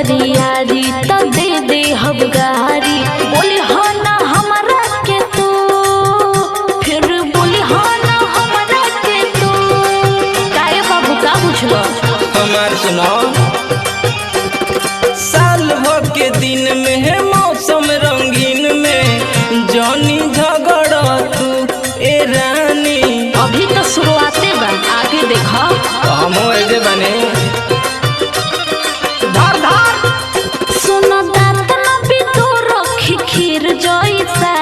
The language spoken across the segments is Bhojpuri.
बरियारी तो दे दे हम गारी। बोली हो ना हमारा के तू, फिर बोली हो ना हमारा के तू। काहे बाबू का बुझलो हमार सुनो, साल भर के दिन में है मौसम रंगीन में जानी झगड़ा तू ए रानी। अभी तो शुरुआते बा, आगे देखो। हम ऐसे बने धार धार सुनो दांत न भी तो रखी खीर जैसा।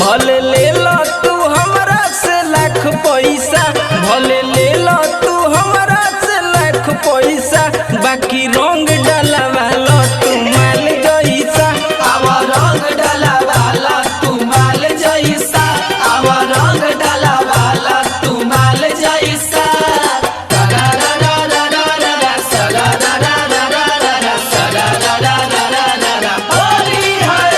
भले ले लो तू हमरा से लाख पैसा, भले ले लो तू हमरा से लाख पैसा, बाकी रंग डाला वाला तू माल जैसा। आवा रंग डाला वाला तू माल जैसा, आवा रंग डाला वाला तू माल जैसा। होली है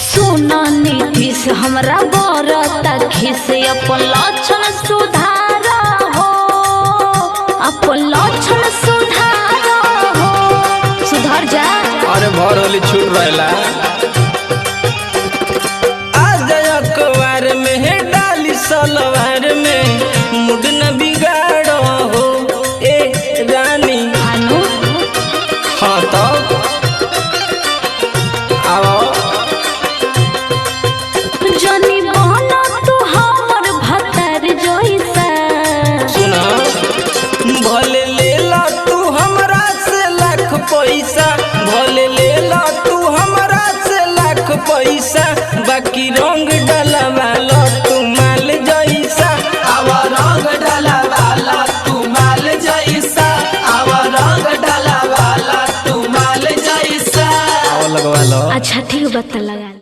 सुनो नीतीश हमरा बरता खिस, अपन लक्षण सुधार हो, अपन लक्षण सुधार हो। सुधर जा। अरे भर होली छूट रहेला। आज अखबार में है डाली सलवार में, मुड न बिगाड़ो हो ए रानी। भानु हाँ तो आओ जनी बहना तू हमर भतर जैसा। सुना, भले ले ला तू हमरा से लाख पैसा, भले ले ला तू हमरा से लाख पैसा, बाकी रंग डाला वाला तू माल जैसा। आवा रंग डाला वाला तू माल जैसा, आवा रंग डाला वाला तू माल जैसा। आओ लगवा लो। अच्छा ठीक बता लगा।